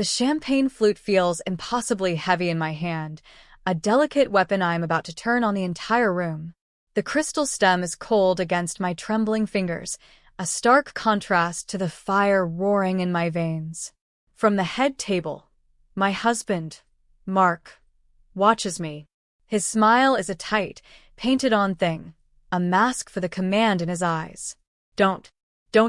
The champagne flute feels impossibly heavy in my hand, a delicate weapon I am about to turn on the entire room. The crystal stem is cold against my trembling fingers, a stark contrast to the fire roaring in my veins. From the head table, my husband, Mark, watches me. His smile is a tight, painted-on thing, a mask for the command in his eyes. Don't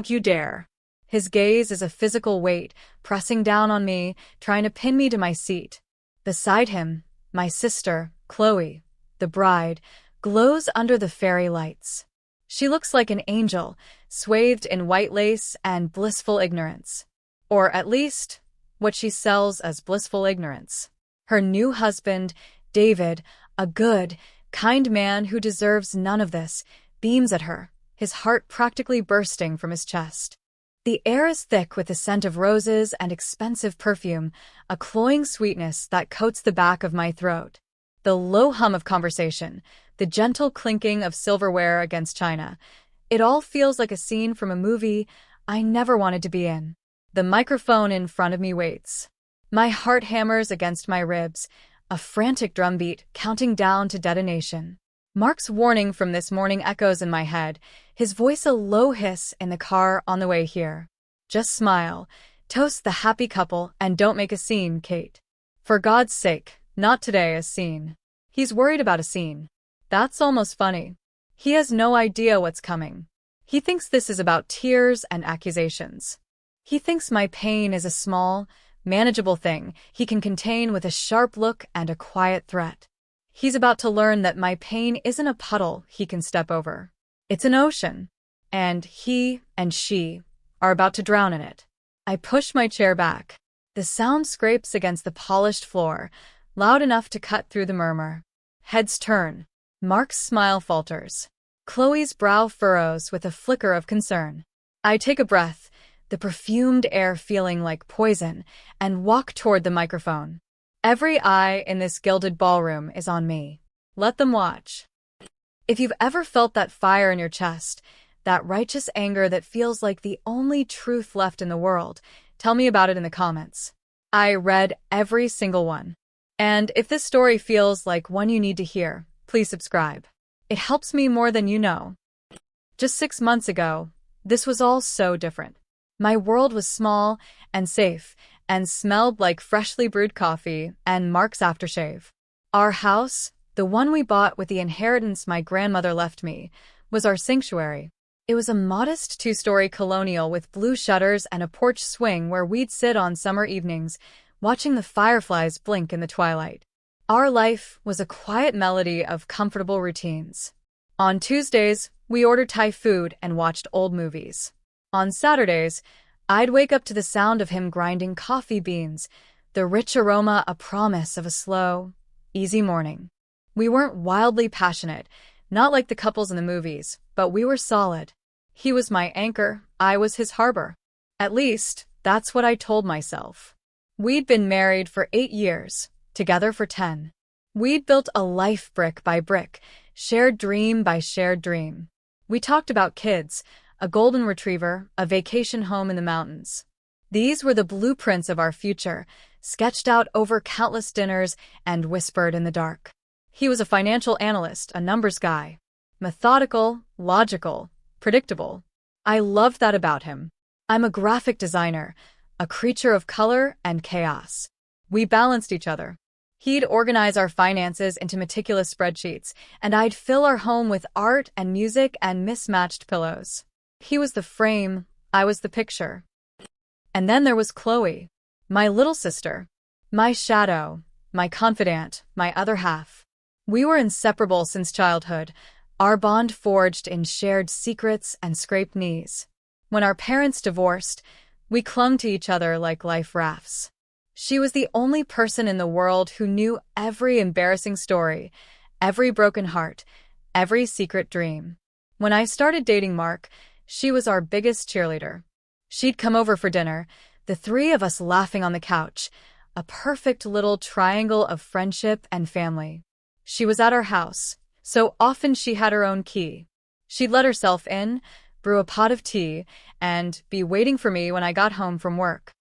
you dare. His gaze is a physical weight, pressing down on me, trying to pin me to my seat. Beside him, my sister, Chloe, the bride, glows under the fairy lights. She looks like an angel, swathed in white lace and blissful ignorance. Or at least, what she sells as blissful ignorance. Her new husband, David, a good, kind man who deserves none of this, beams at her, his heart practically bursting from his chest. The air is thick with the scent of roses and expensive perfume, a cloying sweetness that coats the back of my throat. The low hum of conversation, the gentle clinking of silverware against china. It all feels like a scene from a movie I never wanted to be in. The microphone in front of me waits. My heart hammers against my ribs, a frantic drumbeat counting down to detonation. Mark's warning from this morning echoes in my head, his voice a low hiss in the car on the way here. Just smile, toast the happy couple, and don't make a scene, Kate. For God's sake, not today a scene. He's worried about a scene. That's almost funny. He has no idea what's coming. He thinks this is about tears and accusations. He thinks my pain is a small, manageable thing he can contain with a sharp look and a quiet threat. He's about to learn that my pain isn't a puddle he can step over. It's an ocean, and he and she are about to drown in it. I push my chair back. The sound scrapes against the polished floor, loud enough to cut through the murmur. Heads turn. Mark's smile falters. Chloe's brow furrows with a flicker of concern. I take a breath, the perfumed air feeling like poison, and walk toward the microphone. Every eye in this gilded ballroom is on me. Let them watch. If you've ever felt that fire in your chest, that righteous anger that feels like the only truth left in the world, tell me about it in the comments. I read every single one. And if this story feels like one you need to hear, please subscribe. It helps me more than you know. Just 6 months ago, this was all so different. My world was small and safe, and smelled like freshly brewed coffee and Mark's aftershave. Our house, the one we bought with the inheritance my grandmother left me, was our sanctuary. It was a modest 2-story colonial with blue shutters and a porch swing where we'd sit on summer evenings, watching the fireflies blink in the twilight. Our life was a quiet melody of comfortable routines. On Tuesdays, we ordered Thai food and watched old movies. On Saturdays, I'd wake up to the sound of him grinding coffee beans, the rich aroma a promise of a slow, easy morning. We weren't wildly passionate, not like the couples in the movies, but we were solid. He was my anchor, I was his harbor. At least, that's what I told myself. We'd been married for 8 years, together for 10. We'd built a life brick by brick, shared dream by shared dream. We talked about kids, a golden retriever, a vacation home in the mountains. These were the blueprints of our future, sketched out over countless dinners and whispered in the dark. He was a financial analyst, a numbers guy. Methodical, logical, predictable. I loved that about him. I'm a graphic designer, a creature of color and chaos. We balanced each other. He'd organize our finances into meticulous spreadsheets, and I'd fill our home with art and music and mismatched pillows. He was the frame, I was the picture. And then there was Chloe, my little sister, my shadow, my confidant, my other half. We were inseparable since childhood, our bond forged in shared secrets and scraped knees. When our parents divorced, we clung to each other like life rafts. She was the only person in the world who knew every embarrassing story, every broken heart, every secret dream. When I started dating Mark, she was our biggest cheerleader. She'd come over for dinner, the 3 of us laughing on the couch, a perfect little triangle of friendship and family. She was at our house, so often she had her own key. She'd let herself in, brew a pot of tea, and be waiting for me when I got home from work.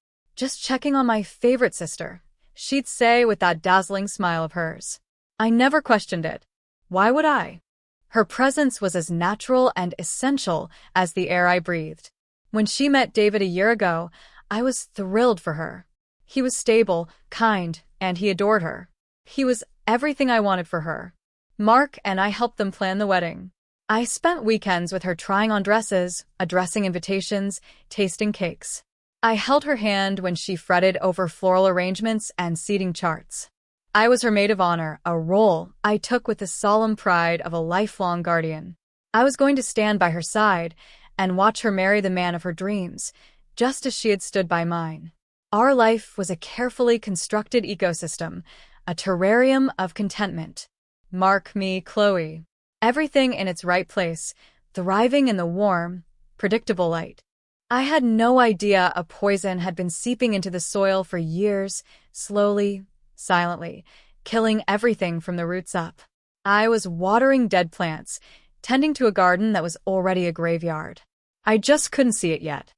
Just checking on my favorite sister," she'd say with that dazzling smile of hers. I never questioned it. Why would I? Her presence was as natural and essential as the air I breathed. When she met David a year ago, I was thrilled for her. He was stable, kind, and he adored her. He was everything I wanted for her. Mark and I helped them plan the wedding. I spent weekends with her trying on dresses, addressing invitations, tasting cakes. I held her hand when she fretted over floral arrangements and seating charts. I was her maid of honor, a role I took with the solemn pride of a lifelong guardian. I was going to stand by her side and watch her marry the man of her dreams, just as she had stood by mine. Our life was a carefully constructed ecosystem, a terrarium of contentment. Mark, me, Chloe. Everything in its right place, thriving in the warm, predictable light. I had no idea a poison had been seeping into the soil for years, slowly, silently, killing everything from the roots up. I was watering dead plants, tending to a garden that was already a graveyard. I just couldn't see it yet.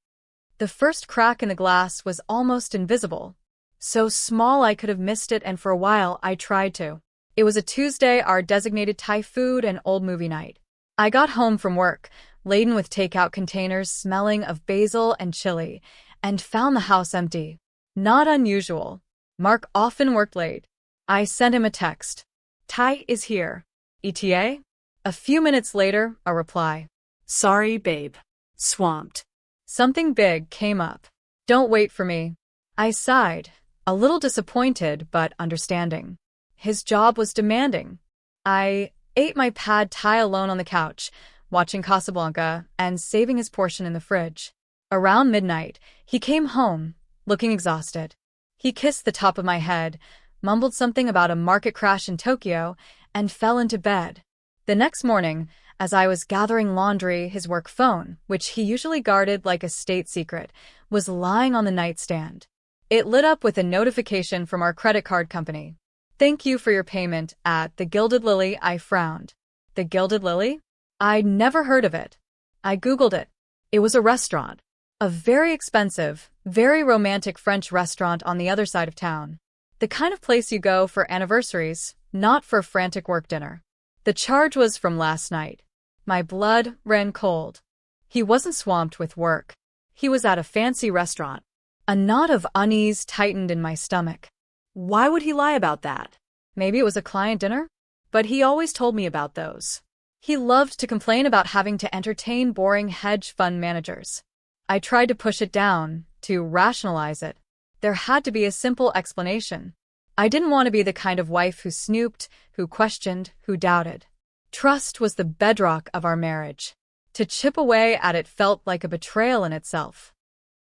The first crack in the glass was almost invisible. So small I could have missed it, and for a while I tried to. It was a Tuesday, our designated Thai food and old movie night. I got home from work, laden with takeout containers smelling of basil and chili, and found the house empty. Not unusual. Mark often worked late. I sent him a text. "Thai is here. ETA?" A few minutes later, a reply. "Sorry, babe. Swamped." Something big came up. "Don't wait for me." I sighed, a little disappointed but understanding. His job was demanding. I ate my pad thai alone on the couch, watching Casablanca and saving his portion in the fridge. Around midnight, he came home, looking exhausted. He kissed the top of my head, mumbled something about a market crash in Tokyo, and fell into bed. The next morning, as I was gathering laundry, his work phone, which he usually guarded like a state secret, was lying on the nightstand. It lit up with a notification from our credit card company. "Thank you for your payment at the Gilded Lily." I frowned. The Gilded Lily? I'd never heard of it. I Googled it. It was a restaurant. A very expensive, very romantic French restaurant on the other side of town. The kind of place you go for anniversaries, not for a frantic work dinner. The charge was from last night. My blood ran cold. He wasn't swamped with work. He was at a fancy restaurant. A knot of unease tightened in my stomach. Why would he lie about that? Maybe it was a client dinner? But he always told me about those. He loved to complain about having to entertain boring hedge fund managers. I tried to push it down, to rationalize it. There had to be a simple explanation. I didn't want to be the kind of wife who snooped, who questioned, who doubted. Trust was the bedrock of our marriage. To chip away at it felt like a betrayal in itself.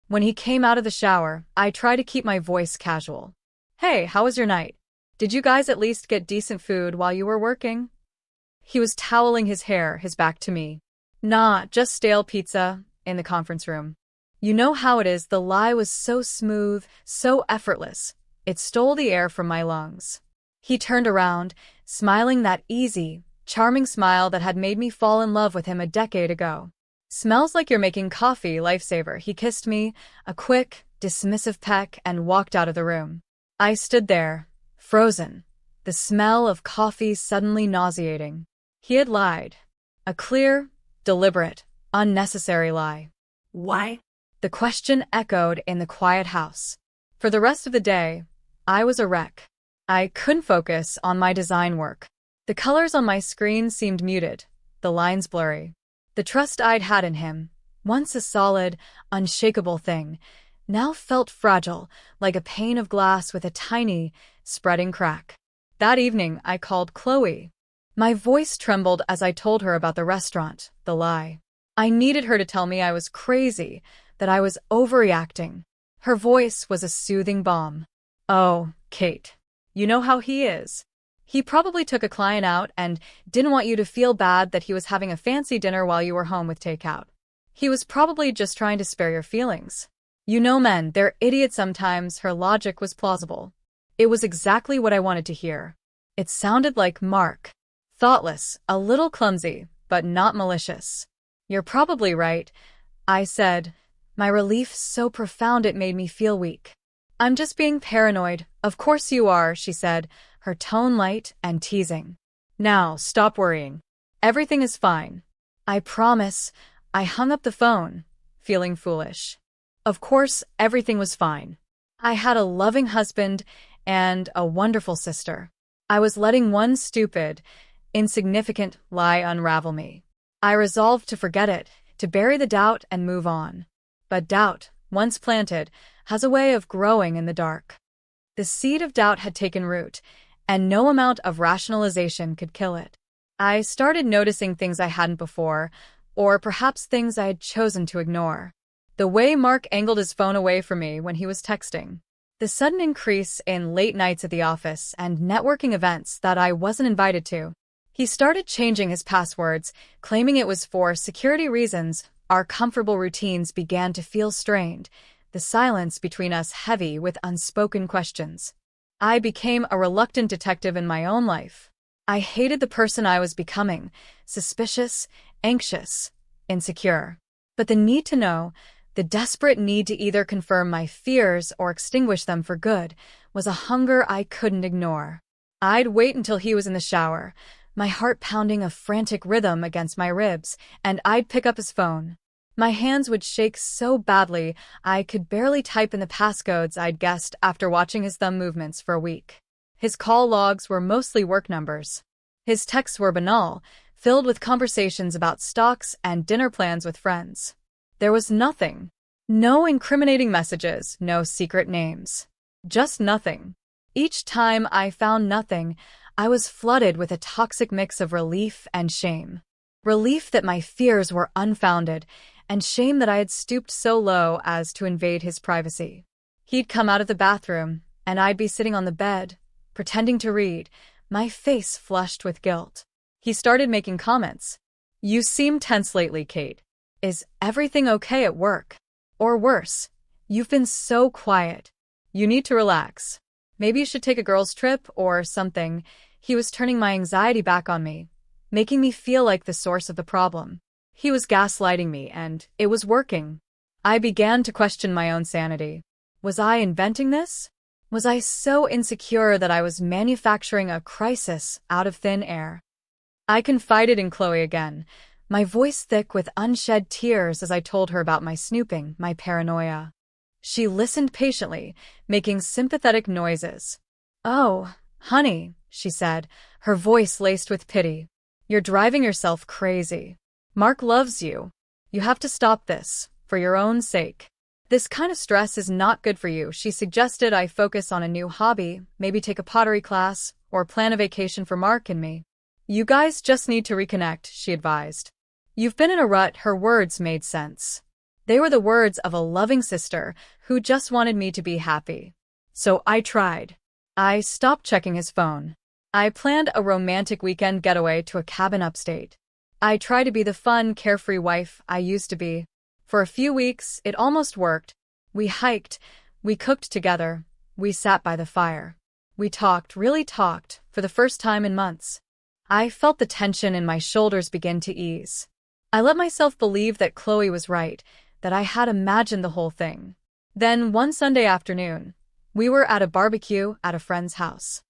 When he came out of the shower, I tried to keep my voice casual. "Hey, how was your night? Did you guys at least get decent food while you were working?" He was toweling his hair, his back to me. "Nah, just stale pizza," in the conference room. You know how it is, the lie was so smooth, so effortless. It stole the air from my lungs. He turned around, smiling that easy, charming smile that had made me fall in love with him a decade ago. "Smells like you're making coffee, lifesaver." He kissed me, a quick, dismissive peck, and walked out of the room. I stood there, frozen, the smell of coffee suddenly nauseating. He had lied. A clear, deliberate, unnecessary lie. Why? The question echoed in the quiet house. For the rest of the day, I was a wreck. I couldn't focus on my design work. The colors on my screen seemed muted, the lines blurry. The trust I'd had in him, once a solid, unshakable thing, now felt fragile, like a pane of glass with a tiny, spreading crack. That evening, I called Chloe. My voice trembled as I told her about the restaurant, the lie. I needed her to tell me I was crazy, that I was overreacting. Her voice was a soothing balm. "Oh, Kate, you know how he is. He probably took a client out and didn't want you to feel bad that he was having a fancy dinner while you were home with takeout. He was probably just trying to spare your feelings. You know men, they're idiots sometimes." Her logic was plausible. It was exactly what I wanted to hear. It sounded like Mark. Thoughtless, a little clumsy, but not malicious. "You're probably right," I said, my relief so profound it made me feel weak. I'm just being paranoid. Of course you are, she said, her tone light and teasing. Now, stop worrying. Everything is fine. I promise. I hung up the phone, feeling foolish. Of course, everything was fine. I had a loving husband and a wonderful sister. I was letting one stupid, insignificant lie unravel me. I resolved to forget it, to bury the doubt and move on. But doubt, once planted, has a way of growing in the dark. The seed of doubt had taken root, and no amount of rationalization could kill it. I started noticing things I hadn't before, or perhaps things I had chosen to ignore. The way Mark angled his phone away from me when he was texting. The sudden increase in late nights at the office and networking events that I wasn't invited to. He started changing his passwords, claiming it was for security reasons. Our comfortable routines began to feel strained, the silence between us heavy with unspoken questions. I became a reluctant detective in my own life. I hated the person I was becoming, suspicious, anxious, insecure. But the need to know, the desperate need to either confirm my fears or extinguish them for good, was a hunger I couldn't ignore. I'd wait until he was in the shower, my heart pounding a frantic rhythm against my ribs, and I'd pick up his phone. My hands would shake so badly I could barely type in the passcodes I'd guessed after watching his thumb movements for a week. His call logs were mostly work numbers. His texts were banal, filled with conversations about stocks and dinner plans with friends. There was nothing. No incriminating messages, no secret names. Just nothing. Each time I found nothing, I was flooded with a toxic mix of relief and shame. Relief that my fears were unfounded, and shame that I had stooped so low as to invade his privacy. He'd come out of the bathroom, and I'd be sitting on the bed, pretending to read, my face flushed with guilt. He started making comments. "You seem tense lately, Kate. Is everything okay at work? Or worse, you've been so quiet. You need to relax. Maybe you should take a girls' trip or something." He was turning my anxiety back on me, making me feel like the source of the problem. He was gaslighting me, and it was working. I began to question my own sanity. Was I inventing this? Was I so insecure that I was manufacturing a crisis out of thin air? I confided in Chloe again, my voice thick with unshed tears as I told her about my snooping, my paranoia. She listened patiently, making sympathetic noises. "Oh, honey," she said, her voice laced with pity. "You're driving yourself crazy. Mark loves you. You have to stop this, for your own sake. This kind of stress is not good for you." She suggested I focus on a new hobby, maybe take a pottery class, or plan a vacation for Mark and me. "You guys just need to reconnect," she advised. "You've been in a rut." Her words made sense. They were the words of a loving sister who just wanted me to be happy. So I tried. I stopped checking his phone. I planned a romantic weekend getaway to a cabin upstate. I tried to be the fun, carefree wife I used to be. For a few weeks, it almost worked. We hiked, we cooked together, we sat by the fire. We talked, really talked, for the first time in months. I felt the tension in my shoulders begin to ease. I let myself believe that Chloe was right, that I had imagined the whole thing. Then, one Sunday afternoon, we were at a barbecue at a friend's house.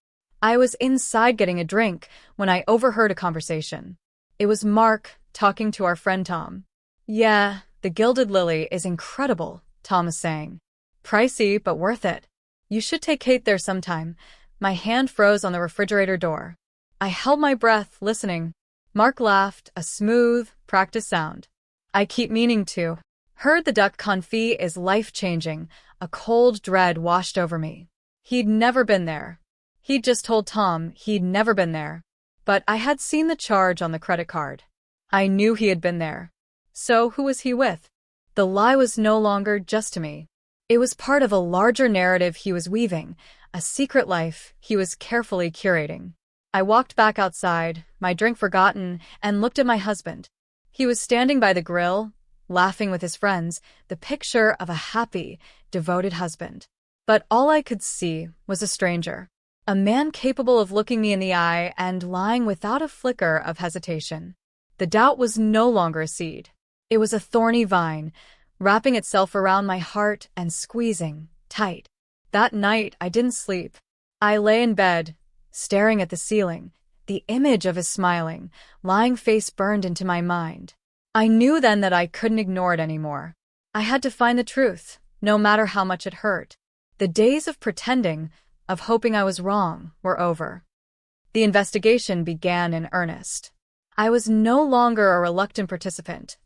I was inside getting a drink when I overheard a conversation. It was Mark talking to our friend Tom. "Yeah, the Gilded Lily is incredible," Tom was saying. "Pricey, but worth it. You should take Kate there sometime." My hand froze on the refrigerator door. I held my breath, listening. Mark laughed, a smooth, practiced sound. "I keep meaning to." Heard the duck confit is life-changing. A cold dread washed over me. He'd never been there. He'd just told Tom he'd never been there. But I had seen the charge on the credit card. I knew he had been there. So who was he with? The lie was no longer just to me. It was part of a larger narrative he was weaving, a secret life he was carefully curating. I walked back outside, my drink forgotten, and looked at my husband. He was standing by the grill, laughing with his friends, the picture of a happy, devoted husband. But all I could see was a stranger. A man capable of looking me in the eye and lying without a flicker of hesitation. The doubt was no longer a seed. It was a thorny vine, wrapping itself around my heart and squeezing tight. That night, I didn't sleep. I lay in bed, staring at the ceiling, the image of his smiling, lying face burned into my mind. I knew then that I couldn't ignore it anymore. I had to find the truth, no matter how much it hurt. The days of pretending, of hoping I was wrong, were over. The investigation began in earnest. I was no longer a reluctant participant.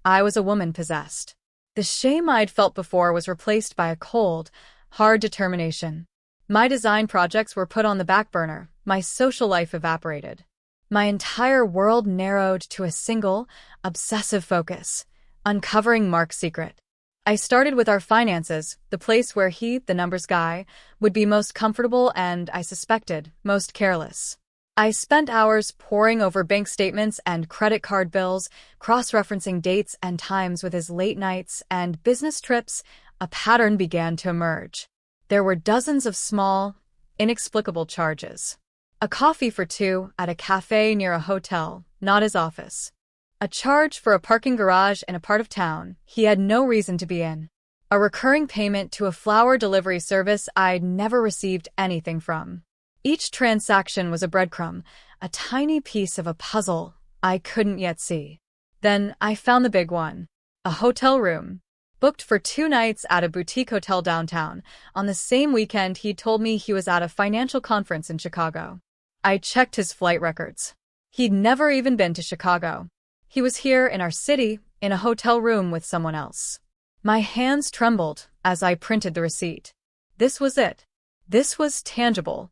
I was a woman possessed. The shame I'd felt before was replaced by a cold, hard determination. My design projects were put on the back burner, my social life evaporated. My entire world narrowed to a single, obsessive focus, uncovering Mark's secret. I started with our finances, the place where he, the numbers guy, would be most comfortable and, I suspected, most careless. I spent hours poring over bank statements and credit card bills, cross-referencing dates and times with his late nights and business trips. A pattern began to emerge. There were dozens of small, inexplicable charges. A coffee for two at a cafe near a hotel, not his office. A charge for a parking garage in a part of town he had no reason to be in. A recurring payment to a flower delivery service I'd never received anything from. Each transaction was a breadcrumb, a tiny piece of a puzzle I couldn't yet see. Then I found the big one. A hotel room. Booked for 2 nights at a boutique hotel downtown. On the same weekend he'd told me he was at a financial conference in Chicago. I checked his flight records. He'd never even been to Chicago. He was here in our city, in a hotel room with someone else. My hands trembled as I printed the receipt. This was it. This was tangible.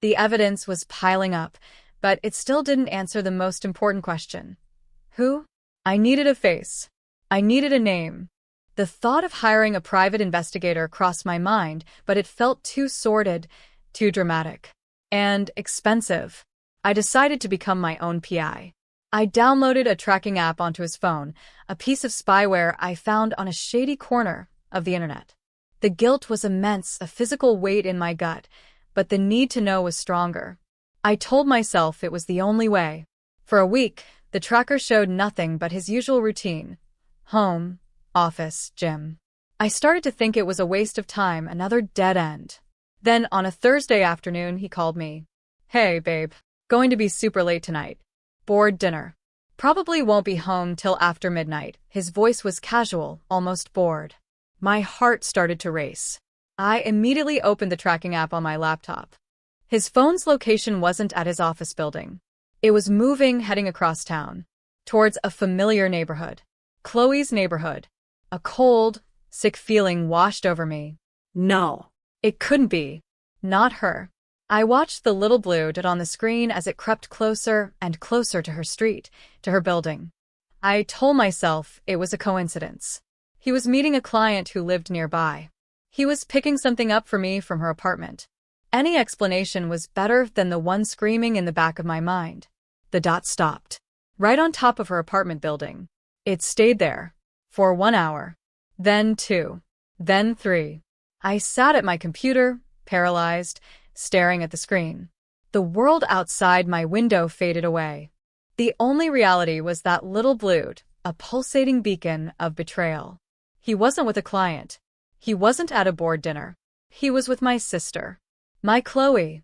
The evidence was piling up, but it still didn't answer the most important question. Who? I needed a face. I needed a name. The thought of hiring a private investigator crossed my mind, but it felt too sordid, too dramatic, and expensive. I decided to become my own PI. I downloaded a tracking app onto his phone, a piece of spyware I found on a shady corner of the internet. The guilt was immense, a physical weight in my gut, but the need to know was stronger. I told myself it was the only way. For a week, the tracker showed nothing but his usual routine. Home, office, gym. I started to think it was a waste of time, another dead end. Then, on a Thursday afternoon, he called me. Hey, babe. Going to be super late tonight. Bored dinner. Probably won't be home till after midnight. His voice was casual, almost bored. My heart started to race. I immediately opened the tracking app on my laptop. His phone's location wasn't at his office building. It was moving, heading across town, towards a familiar neighborhood. Chloe's neighborhood. A cold, sick feeling washed over me. No. It couldn't be. Not her. I watched the little blue dot on the screen as it crept closer and closer to her street, to her building. I told myself it was a coincidence. He was meeting a client who lived nearby. He was picking something up for me from her apartment. Any explanation was better than the one screaming in the back of my mind. The dot stopped. Right on top of her apartment building. It stayed there. For 1 hour. Then 2. Then 3. I sat at my computer, paralyzed, staring at the screen. The world outside my window faded away. The only reality was that little blue, a pulsating beacon of betrayal. He wasn't with a client. He wasn't at a board dinner. He was with my sister. My Chloe.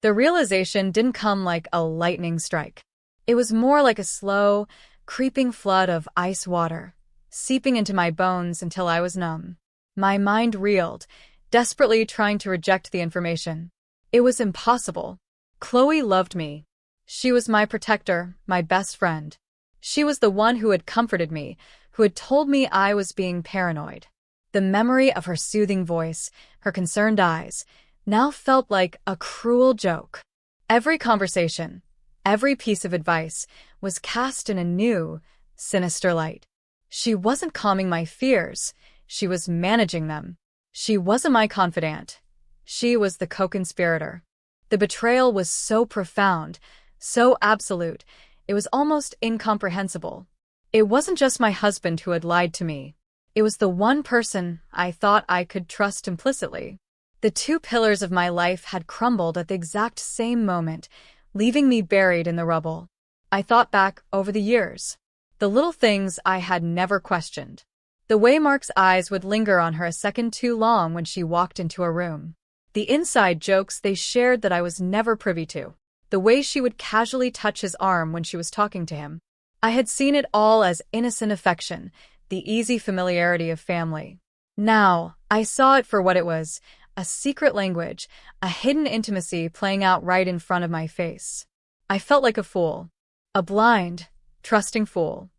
The realization didn't come like a lightning strike. It was more like a slow, creeping flood of ice water, seeping into my bones until I was numb. My mind reeled, desperately trying to reject the information. It was impossible. Chloe loved me. She was my protector, my best friend. She was the one who had comforted me, who had told me I was being paranoid. The memory of her soothing voice, her concerned eyes, now felt like a cruel joke. Every conversation, every piece of advice was cast in a new, sinister light. She wasn't calming my fears, she was managing them. She wasn't my confidant. She was the co-conspirator. The betrayal was so profound, so absolute, it was almost incomprehensible. It wasn't just my husband who had lied to me. It was the one person I thought I could trust implicitly. The 2 pillars of my life had crumbled at the exact same moment, leaving me buried in the rubble. I thought back over the years. The little things I had never questioned. The way Mark's eyes would linger on her a second too long when she walked into a room. The inside jokes they shared that I was never privy to. The way she would casually touch his arm when she was talking to him. I had seen it all as innocent affection, the easy familiarity of family. Now, I saw it for what it was, a secret language, a hidden intimacy playing out right in front of my face. I felt like a fool. A blind, trusting fool.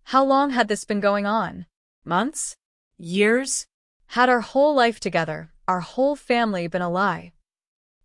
How long had this been going on? Months? Years? Had our whole life together, our whole family been a lie?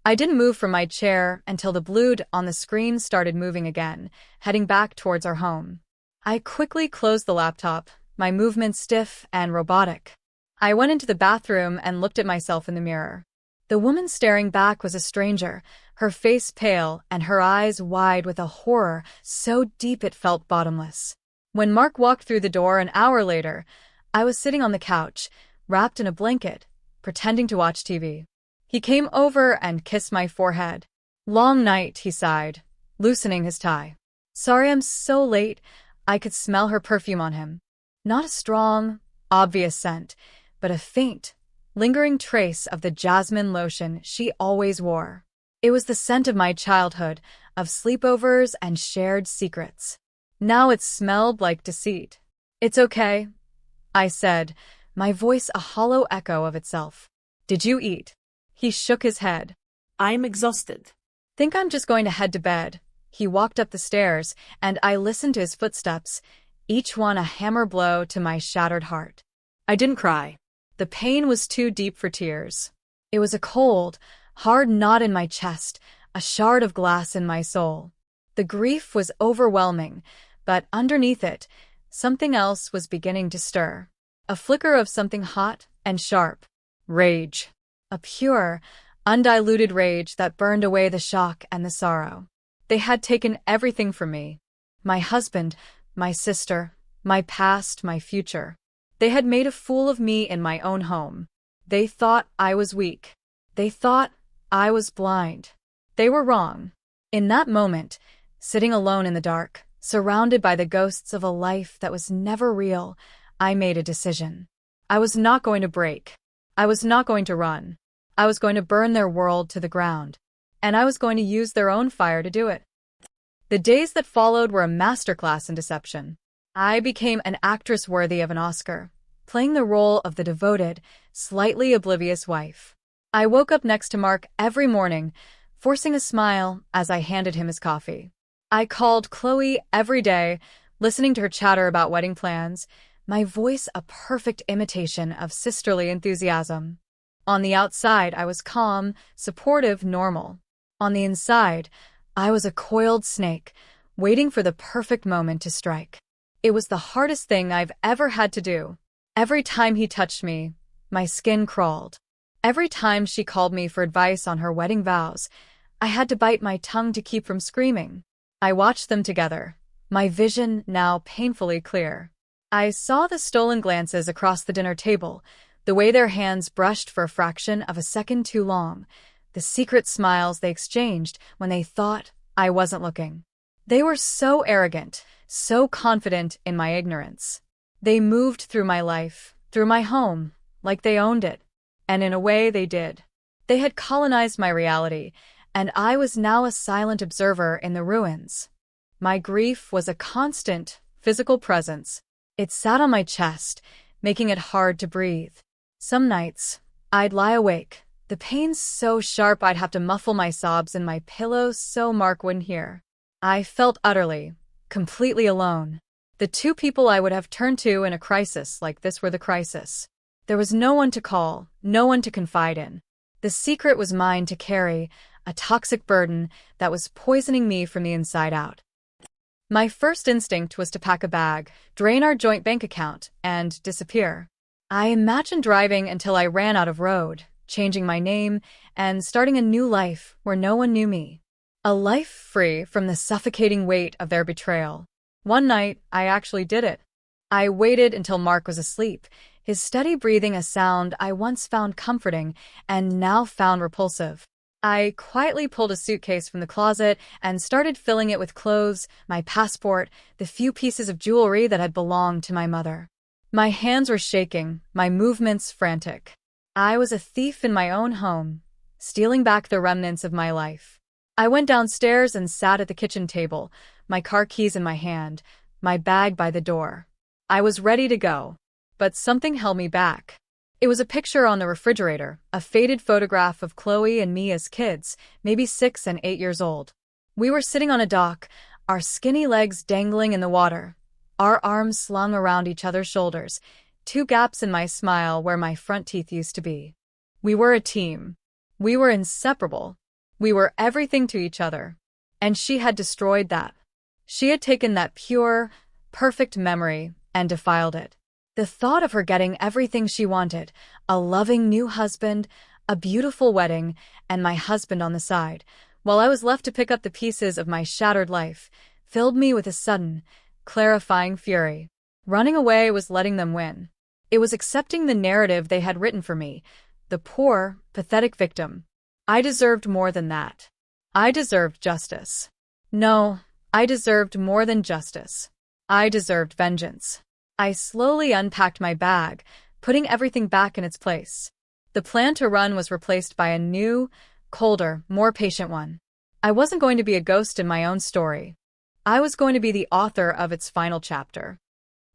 I didn't move from my chair until the blue on the screen started moving again, heading back towards our home. I quickly closed the laptop, my movements stiff and robotic. I went into the bathroom and looked at myself in the mirror. The woman staring back was a stranger, her face pale and her eyes wide with a horror so deep it felt bottomless. When Mark walked through the door an hour later, I was sitting on the couch, wrapped in a blanket, pretending to watch TV. He came over and kissed my forehead. "Long night," he sighed, loosening his tie. "Sorry I'm so late." I could smell her perfume on him. Not a strong, obvious scent, but a faint, lingering trace of the jasmine lotion she always wore. It was the scent of my childhood, of sleepovers and shared secrets. Now it smelled like deceit. "It's okay," I said, my voice a hollow echo of itself. "Did you eat?" He shook his head. "I'm exhausted." "Think I'm just going to head to bed." He walked up the stairs, and I listened to his footsteps, each one a hammer blow to my shattered heart. I didn't cry. The pain was too deep for tears. It was a cold, hard knot in my chest, a shard of glass in my soul. The grief was overwhelming, but underneath it, something else was beginning to stir. A flicker of something hot and sharp. Rage. A pure, undiluted rage that burned away the shock and the sorrow. They had taken everything from me. My husband, my sister, my past, my future. They had made a fool of me in my own home. They thought I was weak. They thought I was blind. They were wrong. In that moment, sitting alone in the dark, surrounded by the ghosts of a life that was never real, I made a decision. I was not going to break. I was not going to run. I was going to burn their world to the ground. And I was going to use their own fire to do it. The days that followed were a masterclass in deception. I became an actress worthy of an Oscar, playing the role of the devoted, slightly oblivious wife. I woke up next to Mark every morning, forcing a smile as I handed him his coffee. I called Chloe every day, listening to her chatter about wedding plans, my voice a perfect imitation of sisterly enthusiasm. On the outside, I was calm, supportive, normal. On the inside, I was a coiled snake, waiting for the perfect moment to strike. It was the hardest thing I've ever had to do. Every time he touched me, my skin crawled. Every time she called me for advice on her wedding vows, I had to bite my tongue to keep from screaming. I watched them together, my vision now painfully clear. I saw the stolen glances across the dinner table, the way their hands brushed for a fraction of a second too long, the secret smiles they exchanged when they thought I wasn't looking. They were so arrogant, so confident in my ignorance. They moved through my life, through my home, like they owned it. And in a way they did. They had colonized my reality, and I was now a silent observer in the ruins. My grief was a constant, physical presence. It sat on my chest, making it hard to breathe. Some nights, I'd lie awake, the pain so sharp I'd have to muffle my sobs in my pillow so Mark wouldn't hear. I felt utterly, completely alone. The two people I would have turned to in a crisis like this were the crisis. There was no one to call, no one to confide in. The secret was mine to carry, a toxic burden that was poisoning me from the inside out. My first instinct was to pack a bag, drain our joint bank account, and disappear. I imagined driving until I ran out of road, changing my name, and starting a new life where no one knew me. A life free from the suffocating weight of their betrayal. One night, I actually did it. I waited until Mark was asleep, his steady breathing a sound I once found comforting and now found repulsive. I quietly pulled a suitcase from the closet and started filling it with clothes, my passport, the few pieces of jewelry that had belonged to my mother. My hands were shaking, my movements frantic. I was a thief in my own home, stealing back the remnants of my life. I went downstairs and sat at the kitchen table, my car keys in my hand, my bag by the door. I was ready to go, but something held me back. It was a picture on the refrigerator, a faded photograph of Chloe and me as kids, maybe 6 and 8 years old. We were sitting on a dock, our skinny legs dangling in the water, our arms slung around each other's shoulders, 2 gaps in my smile where my front teeth used to be. We were a team. We were inseparable. We were everything to each other. And she had destroyed that. She had taken that pure, perfect memory and defiled it. The thought of her getting everything she wanted, a loving new husband, a beautiful wedding, and my husband on the side, while I was left to pick up the pieces of my shattered life, filled me with a sudden, clarifying fury. Running away was letting them win. It was accepting the narrative they had written for me, the poor, pathetic victim. I deserved more than that. I deserved justice. No, I deserved more than justice. I deserved vengeance. I slowly unpacked my bag, putting everything back in its place. The plan to run was replaced by a new, colder, more patient one. I wasn't going to be a ghost in my own story. I was going to be the author of its final chapter.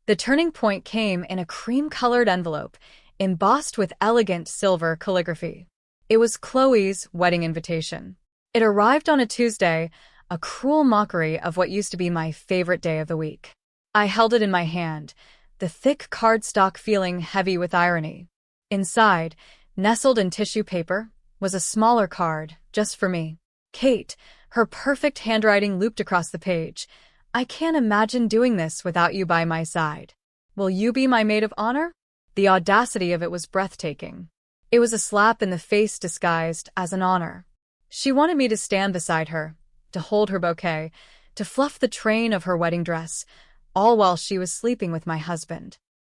The turning point came in a cream-colored envelope, embossed with elegant silver calligraphy. It was Chloe's wedding invitation. It arrived on a Tuesday, a cruel mockery of what used to be my favorite day of the week. I held it in my hand, the thick cardstock feeling heavy with irony. Inside, nestled in tissue paper, was a smaller card, just for me. Kate, her perfect handwriting looped across the page. I can't imagine doing this without you by my side. Will you be my maid of honor? The audacity of it was breathtaking. It was a slap in the face disguised as an honor. She wanted me to stand beside her, to hold her bouquet, to fluff the train of her wedding dress, all while she was sleeping with my husband.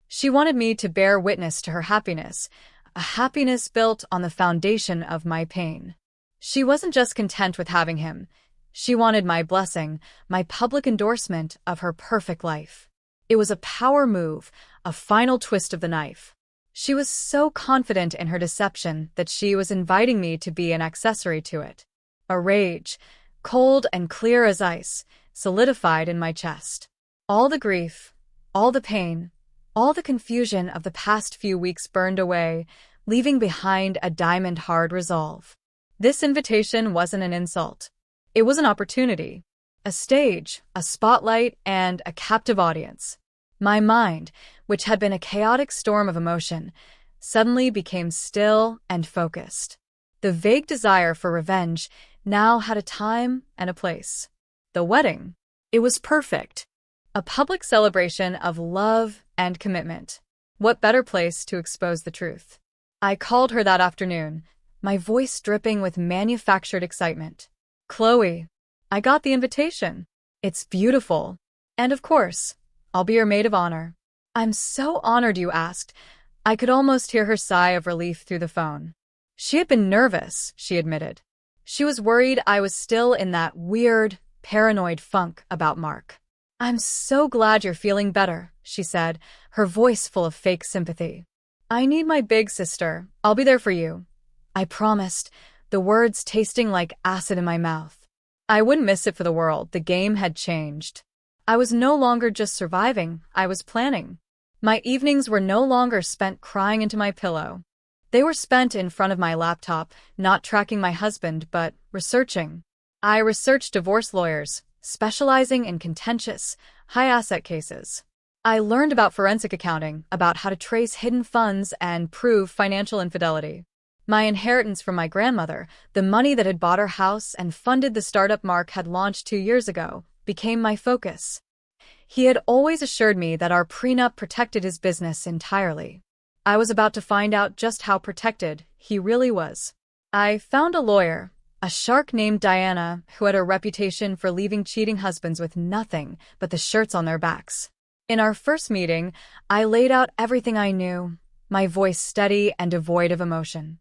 She wanted me to bear witness to her happiness, a happiness built on the foundation of my pain. She wasn't just content with having him. She wanted my blessing, my public endorsement of her perfect life. It was a power move, a final twist of the knife. She was so confident in her deception that she was inviting me to be an accessory to it. A rage, cold and clear as ice, solidified in my chest. All the grief, all the pain, all the confusion of the past few weeks burned away, leaving behind a diamond-hard resolve. This invitation wasn't an insult. It was an opportunity, a stage, a spotlight, and a captive audience. My mind, which had been a chaotic storm of emotion, suddenly became still and focused. The vague desire for revenge now had a time and a place. The wedding. It was perfect. A public celebration of love and commitment. What better place to expose the truth? I called her that afternoon, my voice dripping with manufactured excitement. Chloe, I got the invitation. It's beautiful. And of course, I'll be your maid of honor. I'm so honored you asked. I could almost hear her sigh of relief through the phone. She had been nervous, she admitted. She was worried I was still in that weird, paranoid funk about Mark. I'm so glad you're feeling better, she said, her voice full of fake sympathy. I need my big sister. I'll be there for you. I promised, the words tasting like acid in my mouth. I wouldn't miss it for the world. The game had changed. I was no longer just surviving, I was planning. My evenings were no longer spent crying into my pillow. They were spent in front of my laptop, not tracking my husband, but researching. I researched divorce lawyers, specializing in contentious, high-asset cases. I learned about forensic accounting, about how to trace hidden funds and prove financial infidelity. My inheritance from my grandmother, the money that had bought our house and funded the startup Mark had launched 2 years ago, became my focus. He had always assured me that our prenup protected his business entirely. I was about to find out just how protected he really was. I found a lawyer, a shark named Diana, who had a reputation for leaving cheating husbands with nothing but the shirts on their backs. In our first meeting, I laid out everything I knew, my voice steady and devoid of emotion.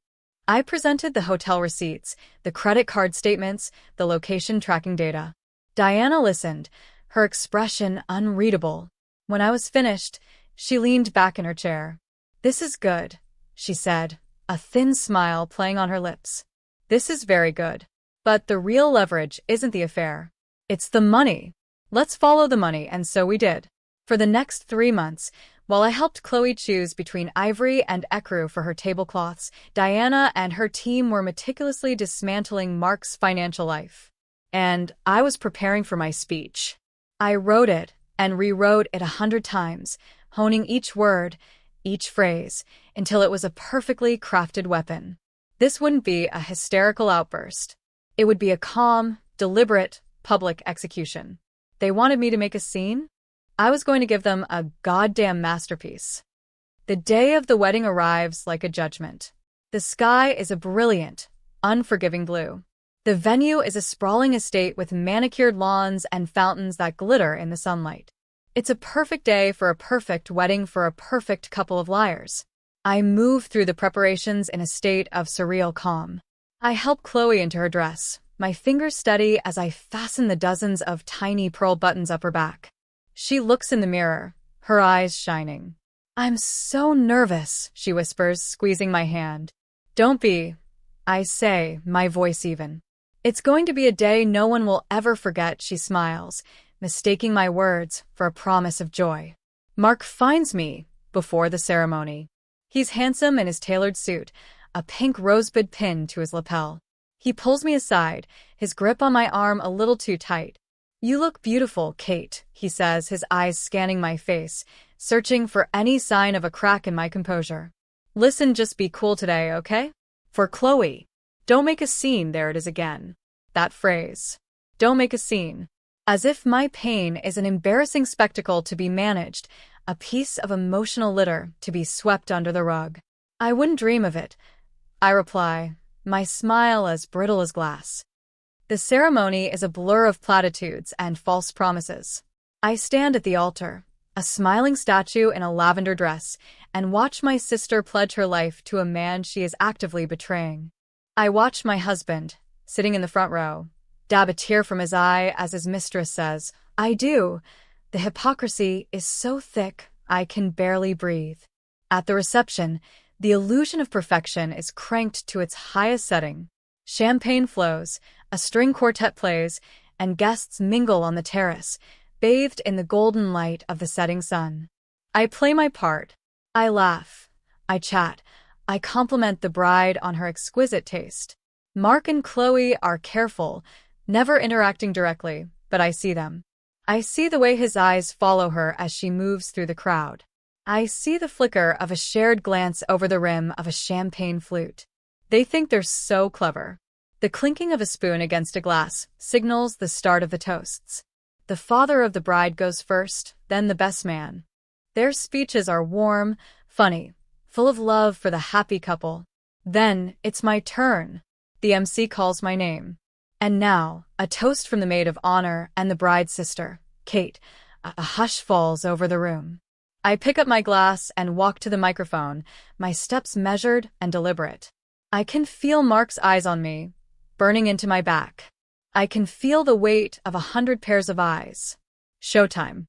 I presented the hotel receipts, the credit card statements, the location tracking data. Diana listened, her expression unreadable. When I was finished, She leaned back in her chair. "This is good," she said, a thin smile playing on her lips. "This is very good. But the real leverage isn't the affair. It's the money. Let's follow the money," and so we did. For the next 3 months, while I helped Chloe choose between ivory and ecru for her tablecloths, Diana and her team were meticulously dismantling Mark's financial life. And I was preparing for my speech. I wrote it and rewrote it 100 times, honing each word, each phrase, until it was a perfectly crafted weapon. This wouldn't be a hysterical outburst. It would be a calm, deliberate, public execution. They wanted me to make a scene? I was going to give them a goddamn masterpiece. The day of the wedding arrives like a judgment. The sky is a brilliant, unforgiving blue. The venue is a sprawling estate with manicured lawns and fountains that glitter in the sunlight. It's a perfect day for a perfect wedding for a perfect couple of liars. I move through the preparations in a state of surreal calm. I help Chloe into her dress, my fingers steady as I fasten the dozens of tiny pearl buttons up her back. She looks in the mirror, her eyes shining. "I'm so nervous," she whispers, squeezing my hand. "Don't be," I say, my voice even. "It's going to be a day no one will ever forget," she smiles, mistaking my words for a promise of joy. Mark finds me before the ceremony. He's handsome in his tailored suit, a pink rosebud pinned to his lapel. He pulls me aside, his grip on my arm a little too tight. "You look beautiful, Kate," he says, his eyes scanning my face, searching for any sign of a crack in my composure. "Listen, just be cool today, okay? For Chloe. Don't make a scene," there it is again. That phrase. Don't make a scene. As if my pain is an embarrassing spectacle to be managed, a piece of emotional litter to be swept under the rug. "I wouldn't dream of it," I reply, my smile as brittle as glass. The ceremony is a blur of platitudes and false promises. I stand at the altar, a smiling statue in a lavender dress, and watch my sister pledge her life to a man she is actively betraying. I watch my husband, sitting in the front row, dab a tear from his eye as his mistress says, "I do." The hypocrisy is so thick, I can barely breathe. At the reception, the illusion of perfection is cranked to its highest setting. Champagne flows, a string quartet plays, and guests mingle on the terrace, bathed in the golden light of the setting sun. I play my part. I laugh. I chat. I compliment the bride on her exquisite taste. Mark and Chloe are careful, never interacting directly, but I see them. I see the way his eyes follow her as she moves through the crowd. I see the flicker of a shared glance over the rim of a champagne flute. They think they're so clever. The clinking of a spoon against a glass signals the start of the toasts. The father of the bride goes first, then the best man. Their speeches are warm, funny, full of love for the happy couple. Then it's my turn. The MC calls my name. And now, a toast from the maid of honor and the bride's sister, Kate. A hush falls over the room. I pick up my glass and walk to the microphone, my steps measured and deliberate. I can feel Mark's eyes on me, burning into my back. I can feel the weight of 100 pairs of eyes. Showtime.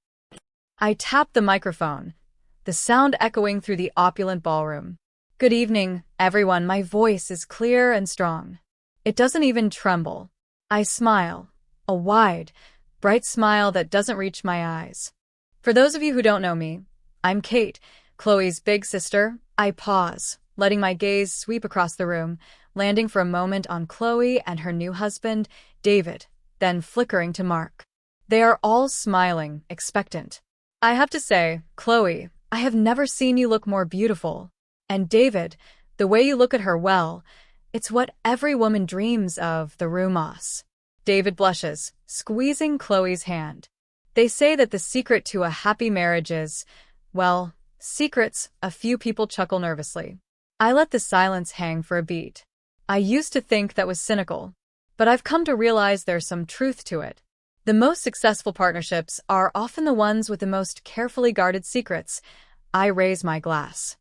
I tap the microphone, the sound echoing through the opulent ballroom. "Good evening, everyone." My voice is clear and strong. It doesn't even tremble. I smile, a wide, bright smile that doesn't reach my eyes. For those of you who don't know me, I'm Kate, Chloe's big sister. I pause, letting my gaze sweep across the room, landing for a moment on Chloe and her new husband, David, then flickering to Mark. They are all smiling, expectant. I have to say, "Chloe, I have never seen you look more beautiful. And David, the way you look at her, well, it's what every woman dreams of, the rumos." David blushes, squeezing Chloe's hand. They say that the secret to a happy marriage is, well, secrets. A few people chuckle nervously. I let the silence hang for a beat. I used to think that was cynical, but I've come to realize there's some truth to it. The most successful partnerships are often the ones with the most carefully guarded secrets. I raise my glass.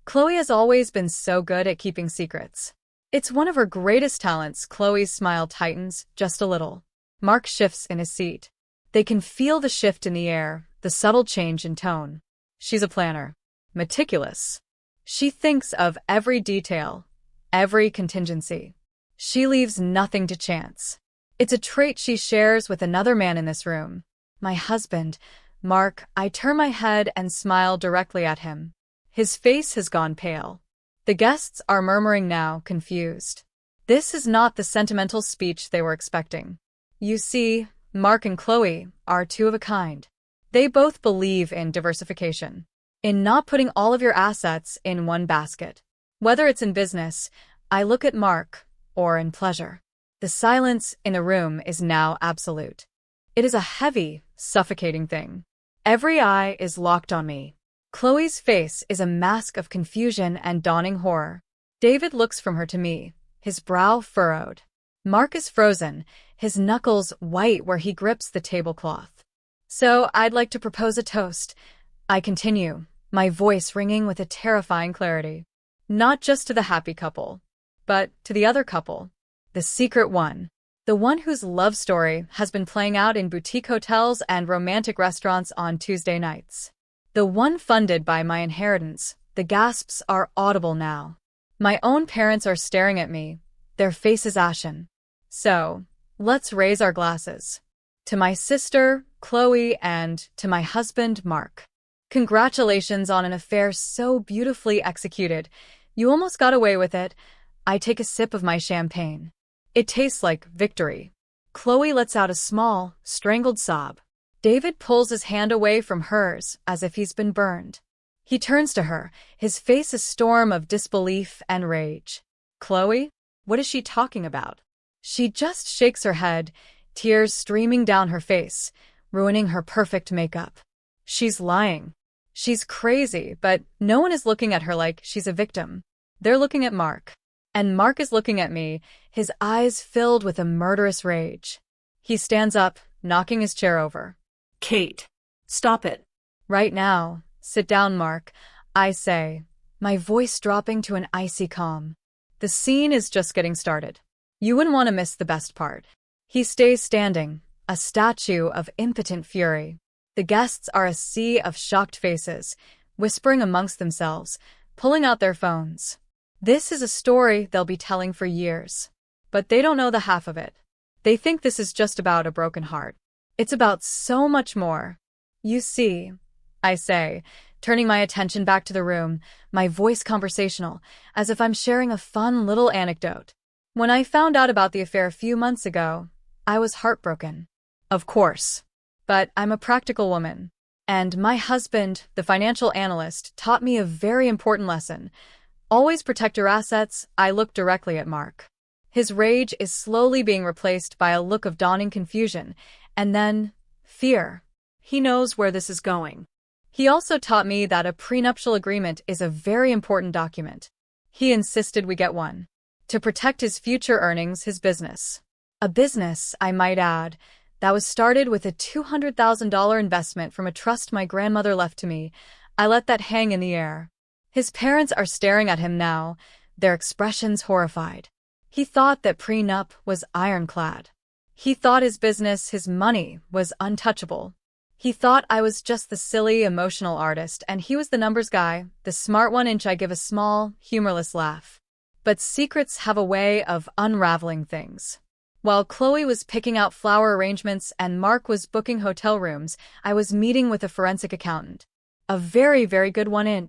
Chloe has always been so good at keeping secrets. It's one of her greatest talents. Chloe's smile tightens just a little. Mark shifts in his seat. They can feel the shift in the air, the subtle change in tone. She's a planner. Meticulous. She thinks of every detail, every contingency. She leaves nothing to chance. It's a trait she shares with another man in this room. My husband, Mark. I turn my head and smile directly at him. His face has gone pale. The guests are murmuring now, confused. This is not the sentimental speech they were expecting. You see, Mark and Chloe are two of a kind. They both believe in diversification, in not putting all of your assets in one basket. Whether it's in business, I look at Mark, or in pleasure. The silence in the room is now absolute. It is a heavy, suffocating thing. Every eye is locked on me. Chloe's face is a mask of confusion and dawning horror. David looks from her to me, his brow furrowed. Mark is frozen, his knuckles white where he grips the tablecloth. So I'd like to propose a toast. I continue, my voice ringing with a terrifying clarity. Not just to the happy couple, but to the other couple. The secret one. The one whose love story has been playing out in boutique hotels and romantic restaurants on Tuesday nights. The one funded by my inheritance. The gasps are audible now. My own parents are staring at me, their faces ashen. So, let's raise our glasses. To my sister, Chloe, and to my husband, Mark. Congratulations on an affair so beautifully executed. You almost got away with it. I take a sip of my champagne. It tastes like victory. Chloe lets out a small, strangled sob. David pulls his hand away from hers as if he's been burned. He turns to her, his face a storm of disbelief and rage. Chloe? What is she talking about? She just shakes her head, tears streaming down her face, ruining her perfect makeup. She's lying. She's crazy, but no one is looking at her like she's a victim. They're looking at Mark. And Mark is looking at me, his eyes filled with a murderous rage. He stands up, knocking his chair over. Kate, stop it. Right now. Sit down, Mark, I say, my voice dropping to an icy calm. The scene is just getting started. You wouldn't want to miss the best part. He stays standing, a statue of impotent fury. The guests are a sea of shocked faces, whispering amongst themselves, pulling out their phones. This is a story they'll be telling for years. But they don't know the half of it. They think this is just about a broken heart. It's about so much more. You see, I say, turning my attention back to the room, my voice conversational, as if I'm sharing a fun little anecdote. When I found out about the affair a few months ago, I was heartbroken. Of course. But I'm a practical woman. And my husband, the financial analyst, taught me a very important lesson. Always protect your assets. I look directly at Mark. His rage is slowly being replaced by a look of dawning confusion, and then fear. He knows where this is going. He also taught me that a prenuptial agreement is a very important document. He insisted we get one. To protect his future earnings, his business. A business, I might add, that was started with a $200,000 investment from a trust my grandmother left to me. I let that hang in the air. His parents are staring at him now, their expressions horrified. He thought that prenup was ironclad. He thought his business, his money, was untouchable. He thought I was just the silly, emotional artist, and he was the numbers guy, the smart one. I give a small, humorless laugh. But secrets have a way of unraveling things. While Chloe was picking out flower arrangements and Mark was booking hotel rooms, I was meeting with a forensic accountant. A very, very good one.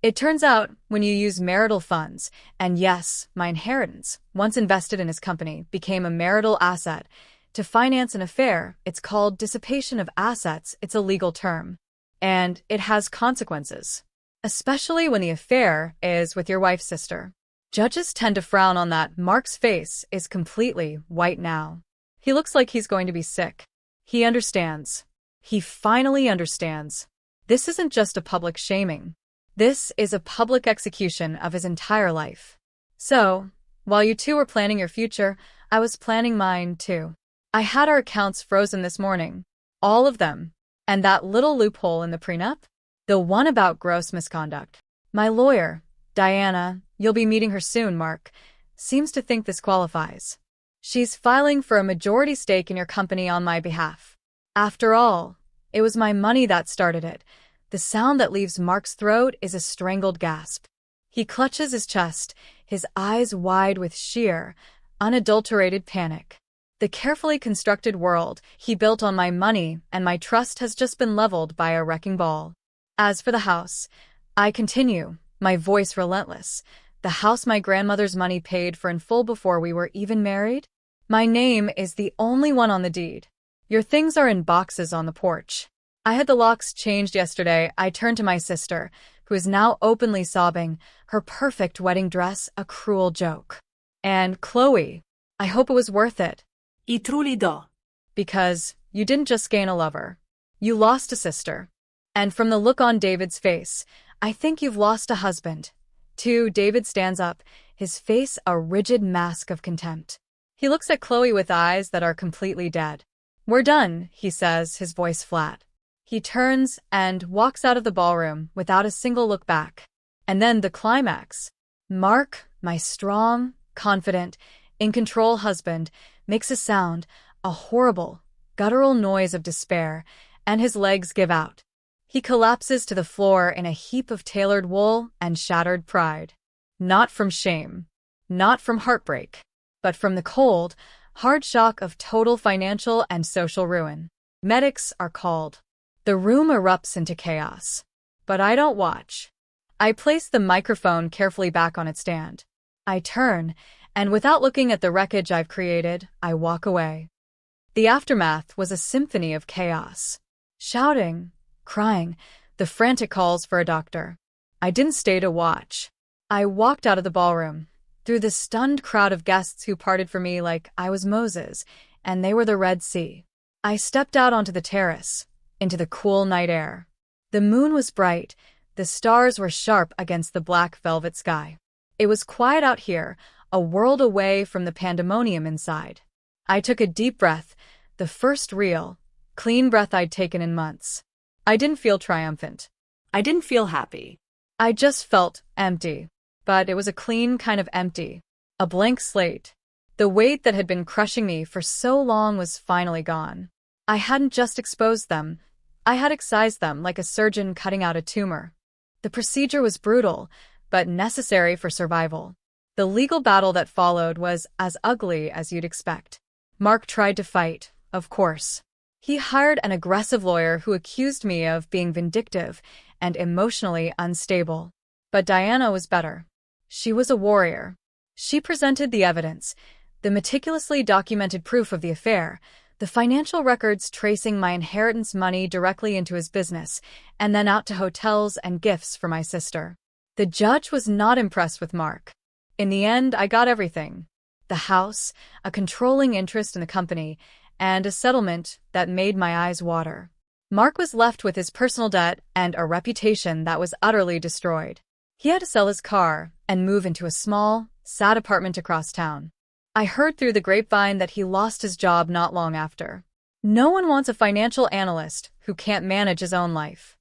It turns out, when you use marital funds, and yes, my inheritance, once invested in his company, became a marital asset, to finance an affair, it's called dissipation of assets. It's a legal term. And it has consequences. Especially when the affair is with your wife's sister. Judges tend to frown on that. Mark's face is completely white now. He looks like he's going to be sick. He understands. He finally understands. This isn't just a public shaming. This is a public execution of his entire life. So, while you two were planning your future, I was planning mine too. I had our accounts frozen this morning. All of them. And that little loophole in the prenup? The one about gross misconduct. My lawyer, Diana, you'll be meeting her soon, Mark, seems to think this qualifies. She's filing for a majority stake in your company on my behalf. After all, it was my money that started it. The sound that leaves Mark's throat is a strangled gasp. He clutches his chest, his eyes wide with sheer, unadulterated panic. The carefully constructed world he built on my money and my trust has just been leveled by a wrecking ball. As for the house, I continue, my voice relentless. The house my grandmother's money paid for in full before we were even married? My name is the only one on the deed. Your things are in boxes on the porch. I had the locks changed yesterday. I turned to my sister, who is now openly sobbing, her perfect wedding dress a cruel joke. And Chloe, I hope it was worth it. I truly do. Because you didn't just gain a lover. You lost a sister. And from the look on David's face, I think you've lost a husband. Too, David stands up, his face a rigid mask of contempt. He looks at Chloe with eyes that are completely dead. We're done, he says, his voice flat. He turns and walks out of the ballroom without a single look back. And then the climax. Mark, my strong, confident, in-control husband, makes a sound, a horrible, guttural noise of despair, and his legs give out. He collapses to the floor in a heap of tailored wool and shattered pride. Not from shame, not from heartbreak, but from the cold, hard shock of total financial and social ruin. Medics are called. The room erupts into chaos. But I don't watch. I place the microphone carefully back on its stand. I turn, and without looking at the wreckage I've created, I walk away. The aftermath was a symphony of chaos. Shouting, crying, the frantic calls for a doctor. I didn't stay to watch. I walked out of the ballroom, through the stunned crowd of guests who parted for me like I was Moses, and they were the Red Sea. I stepped out onto the terrace, into the cool night air. The moon was bright, the stars were sharp against the black velvet sky. It was quiet out here, a world away from the pandemonium inside. I took a deep breath, the first real, clean breath I'd taken in months. I didn't feel triumphant. I didn't feel happy. I just felt empty. But it was a clean kind of empty. A blank slate. The weight that had been crushing me for so long was finally gone. I hadn't just exposed them. I had excised them like a surgeon cutting out a tumor. The procedure was brutal, but necessary for survival. The legal battle that followed was as ugly as you'd expect. Mark tried to fight, of course. He hired an aggressive lawyer who accused me of being vindictive and emotionally unstable. But Diana was better. She was a warrior. She presented the evidence, the meticulously documented proof of the affair, the financial records tracing my inheritance money directly into his business, and then out to hotels and gifts for my sister. The judge was not impressed with Mark. In the end, I got everything. The house, a controlling interest in the company, and a settlement that made my eyes water. Mark was left with his personal debt and a reputation that was utterly destroyed. He had to sell his car and move into a small, sad apartment across town. I heard through the grapevine that he lost his job not long after. No one wants a financial analyst who can't manage his own life.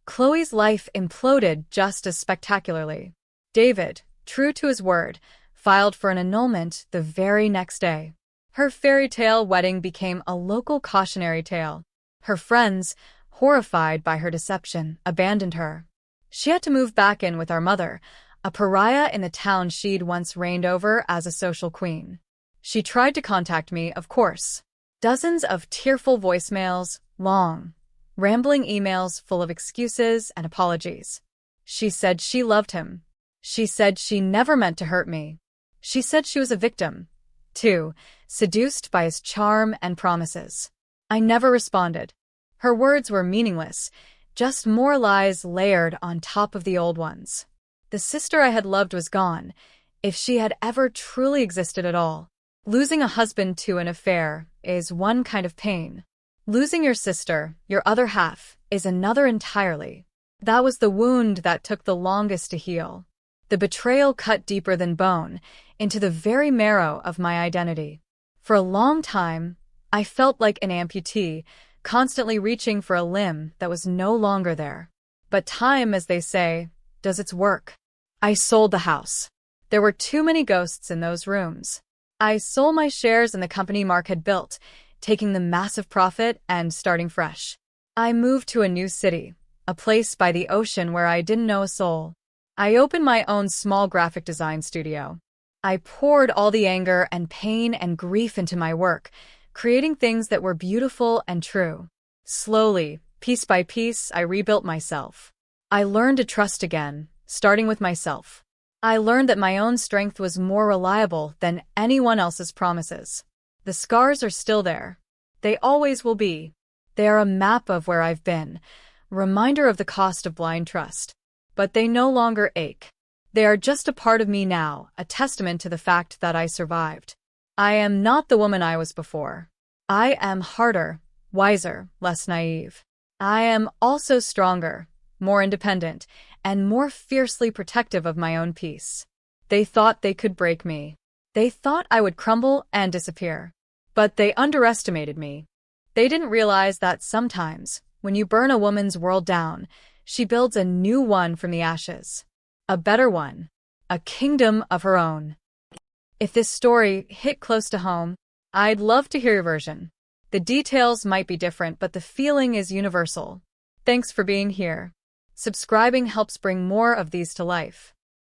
Chloe's life imploded just as spectacularly. David, true to his word, filed for an annulment the very next day. Her fairy tale wedding became a local cautionary tale. Her friends, horrified by her deception, abandoned her. She had to move back in with our mother, a pariah in the town she'd once reigned over as a social queen. She tried to contact me, of course. Dozens of tearful voicemails, long, rambling emails full of excuses and apologies. She said she loved him. She said she never meant to hurt me. She said she was a victim, too, seduced by his charm and promises. I never responded. Her words were meaningless, just more lies layered on top of the old ones. The sister I had loved was gone, if she had ever truly existed at all. Losing a husband to an affair is one kind of pain. Losing your sister, your other half, is another entirely. That was the wound that took the longest to heal. The betrayal cut deeper than bone, into the very marrow of my identity. For a long time, I felt like an amputee, constantly reaching for a limb that was no longer there. But time, as they say, does its work. I sold the house. There were too many ghosts in those rooms. I sold my shares in the company Mark had built, taking the massive profit and starting fresh. I moved to a new city, a place by the ocean where I didn't know a soul. I opened my own small graphic design studio. I poured all the anger and pain and grief into my work, creating things that were beautiful and true. Slowly, piece by piece, I rebuilt myself. I learned to trust again, starting with myself. I learned that my own strength was more reliable than anyone else's promises. The scars are still there. They always will be. They are a map of where I've been, a reminder of the cost of blind trust. But they no longer ache. They are just a part of me now, a testament to the fact that I survived. I am not the woman I was before. I am harder, wiser, less naive. I am also stronger, more independent, and more fiercely protective of my own peace. They thought they could break me. They thought I would crumble and disappear. But they underestimated me. They didn't realize that sometimes, when you burn a woman's world down, she builds a new one from the ashes. A better one. A kingdom of her own. If this story hit close to home, I'd love to hear your version. The details might be different, but the feeling is universal. Thanks for being here. Subscribing helps bring more of these to life.